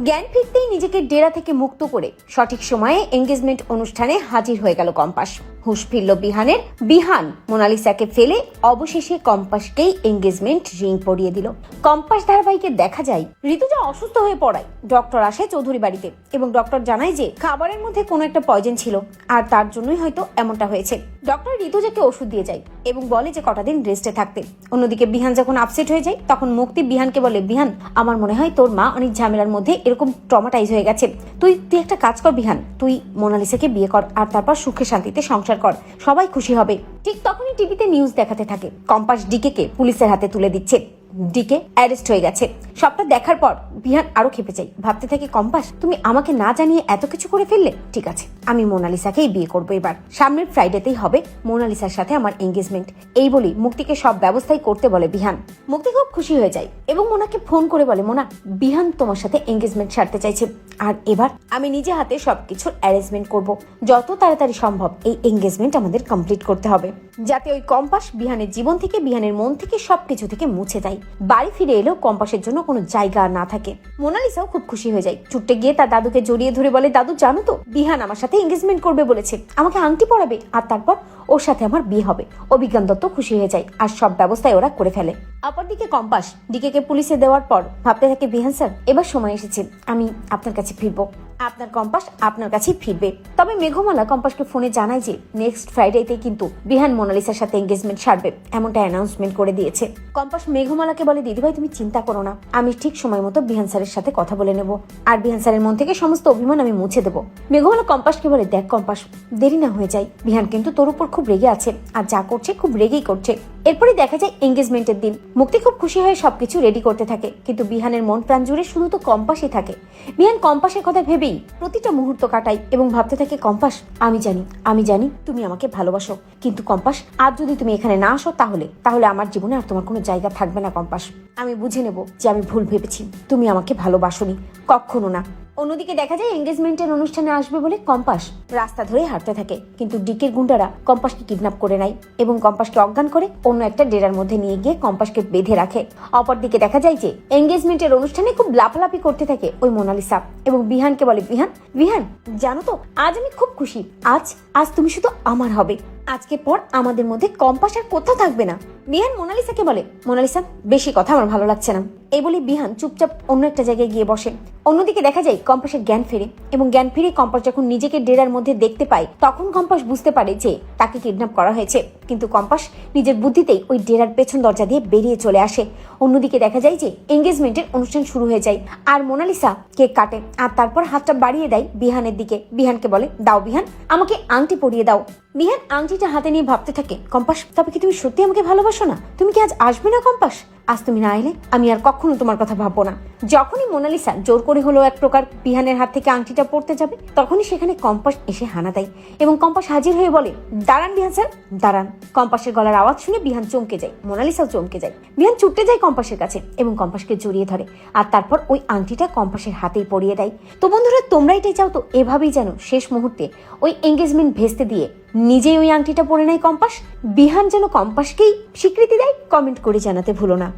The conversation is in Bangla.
জ্ঞান ফিরতেই নিজেকে ডেরা থেকে মুক্ত করে সঠিক সময়ে এঙ্গেজমেন্ট অনুষ্ঠানে হাজির হয়ে গেল কম্পাস। হুঁশ ফিরল বিহানের। বিহান মোনালিসাকে ফেলে অবশেষে কম্পাসকেই এঙ্গেজমেন্ট রিং পরিয়ে দিল। কম্পাস ধারাবাহিকে দেখা যায় ঋতুজা অসুস্থ হয়ে পড়ায় ডক্টর আসে চৌধুরী বাড়িতে এবং ডক্টর জানায় যে খাবারের মধ্যে কোনো একটা পয়জন ছিল আর তার জন্যই হয়তো এমনটা হয়েছে। ডক্টর ঋতুজাকে ওষুধ দিয়ে যায় এবং বলে যে কটা দিন রেস্টে থাকতে। অন্যদিকে বিহান যখন আপসেট হয়ে যায় তখন মুক্তি বিহানকে বলে, বিহান আমার মনে হয় তোর মা অনেক ঝামেলার মধ্যে এরকম ট্রমাটাইজ হয়ে গেছে। তুই একটা কাজ কর বিহান, তুই মোনালিসাকে বিয়ে কর আর তারপর সুখে শান্তিতে সংসার কর, সবাই খুশি হবে। ঠিক তখনই টিভিতে নিউজ দেখাতে থাকে কম্পাস ডিকে পুলিশের হাতে তুলে দিচ্ছে। ডিকে অ্যারেস্ট হয়ে গেছে। সবটা দেখার পর বিহান আরো খেপে যায়, ভাবতে থাকে কম্পাস তুমি আমাকে না জানিয়ে এত কিছু করে ফেললে। ঠিক আছে, আমি মোনালিসাকেই বিয়ে করবো এবার। সামনের ফ্রাইডেতেই হবে মোনালিসার সাথে আমার এঙ্গেজমেন্ট। এই বলি মুক্তিকে সব ব্যবস্থাই করতে বলে বিহান। মুক্তি খুব খুশি হয়ে যায় এবং মোনাকে ফোন করে বলে, মোনা বিহান তোমার সাথে এঙ্গেজমেন্ট সারতে চাইছে আর এবার আমি নিজে হাতে সবকিছুর অ্যারেঞ্জমেন্ট করব। যত তাড়াতাড়ি সম্ভব এই এঙ্গেজমেন্ট আমাদের কমপ্লিট করতে হবে, যাতে ওই কম্পাস বিহানের জীবন থেকে, বিহানের মন থেকে, সবকিছু থেকে মুছে যায়। বাড়ি ফিরে এলেও কম্পাসের জন্য কোনো জায়গা না থাকে। মোনালিসাও খুব খুশি হয়ে যায়। ছুটে গিয়ে তার দাদুকে জড়িয়ে ধরে বলে, দাদু জানো তো বিহান আমার সাথে এঙ্গেজমেন্ট করবে বলেছে, আমাকে আংটি পরাবে আর তারপর ওর সাথে আমার বিয়ে হবে। অভিজ্ঞান দত্ত খুশি হয়ে যায় আর সব ব্যবস্থায় ওরা করে ফেলে। অপরদিকে কম্পাস ডিকে পুলিশে দেওয়ার পর ভাবতে থাকে, বিহান স্যার এবার সময় এসেছে, আমি আপনার কাছে ফিরবো, আপনার কম্পাস আপনার কাছেই ফিরবে। তবে মেঘমালা কম্পাসকে ফোনে জানায় যে নেক্সট ফ্রাইডেতে কিন্তু বিহান মোনালিসার সাথে এঙ্গেজমেন্ট সারবে, এমনটা অ্যানাউন্সমেন্ট করে দিয়েছে। কম্পাস মেঘমালাকে বলে, দিদিভাই তুমি চিন্তা করো না, আমি ঠিক সময় মতো বিহান স্যারের সাথে কথা বলে নেব আর বিহান স্যারের মন থেকে সমস্ত অভিমান আমি মুছে দেবো। মেঘমালা কম্পাসকে বলে, দেখ কম্পাস দেরি না হয়ে যায়, বিহান কিন্তু তোর উপর খুব রেগে আছে আর যা করছে খুব রেগেই করছে। এরপরে দেখা যায় এঙ্গেজমেন্টের দিন মুক্তি খুব খুশি হয়ে সবকিছু রেডি করতে থাকে, কিন্তু বিহানের মন প্রাণ জুড়ে শুধু তো কম্পাসই থাকে। বিহান কম্পাসের কথা ভেবেই প্রতিটা মুহূর্ত কাটাই এবং ভাবতে থাকে, কম্পাস আমি জানি তুমি আমাকে ভালোবাসো, কিন্তু কম্পাস আজ যদি তুমি এখানে না আসো তাহলে আমার জীবনে আর তোমার কোনো জায়গা থাকবে না। কম্পাস আমি বুঝে নেব যে আমি ভুল ভেবেছি, তুমি আমাকে ভালোবাসোনি, কখনো না। অন্যদিকে দেখা যায় এঙ্গেজমেন্টের অনুষ্ঠানে আসবে বলে কম্পাস রাস্তা ধরে হাঁটতে থাকে, কিন্তু ডিকের গুন্ডারা কম্পাসকে কিডন্যাপ করে নেয় এবং কম্পাসকে অজ্ঞান করে অন্য একটা ডেরার মধ্যে নিয়ে গিয়ে কম্পাসকে বেঁধে রাখে। অপরদিকে দেখা যায় যে এঙ্গেজমেন্টের অনুষ্ঠানে খুব লাফালাফি করতে থাকে ওই মোনালিসা এবং বিহানকে বলে, বিহান জানো তো আজ আমি খুব খুশি, আজ তুমি শুধু আমার হবে, আজকে পর আমাদের মধ্যে কম্পাস আর কোথাও থাকবে না। বিহান মোনালিসাকে বলে, মোনালিসা বেশি কথা আমার ভালো লাগছে না। এই বলে বিহান চুপচাপ অন্য একটা জায়গায় গিয়ে বসে। অন্যদিকে দেখা যায় কম্পাসের জ্ঞান ফেরে এবং জ্ঞান ফিরে কম্পাস যখন নিজেকে ডেরার মধ্যে দেখতে পায় তখন কম্পাস বুঝতে পারে যে তাকে কিডন্যাপ করা হয়েছে, কিন্তু কম্পাস নিজের বুদ্ধিতেই ওই ডেরার পেছন দরজা দিয়ে বেরিয়ে চলে আসে। অন্যদিকে দেখা যায় যে এঙ্গেজমেন্টের অনুষ্ঠান শুরু হয়ে যায় আর মোনালিসা কেক কাটে আর তারপর হাতটা বাড়িয়ে দেয় বিহানের দিকে। বিহানকে বলে, দাও বিহান আমাকে আংটি পরিয়ে দাও। বিহান আংটিটা হাতে নিয়ে ভাবতে থাকে, কম্পাস তবে কি তুমি সত্যি আমাকে ভালোবাসো না? তুমি কি আজ আসবে না কম্পাস? আজ তুমি না এলে আমি আর কখনো তোমার কথা ভাববো না। যখনই মোনালিসা জোর করে হলো এক প্রকার বিহানের হাত থেকে আংটিটা পড়তে যাবে তখনই সেখানে কম্পাস এসে হানা দেয় এবং কম্পাস হাজির হয়ে বলে, দাঁড়ান বিহান স্যার দাঁড়ান। কম্পাসের গলার আওয়াজ শুনে বিহান চমকে যায়, মোনালিসাও চমকে যায়। বিহান ছুটতে যায় কম্পাসের কাছে এবং কম্পাসকে জড়িয়ে ধরে আর তারপর ওই আংটিটা কম্পাসের হাতেই পরিয়ে দেয়। তো বন্ধুরা তোমরা এটাই চাও তো এভাবেই যেন শেষ মুহূর্তে ওই এঙ্গেজমেন্ট ভেস্তে দিয়ে নিজেই ওই আংটিটা পরে নেয় কম্পাস। বিহান যেন কম্পাসকেই স্বীকৃতি দেয়, কমেন্ট করে জানাতে ভুলো না।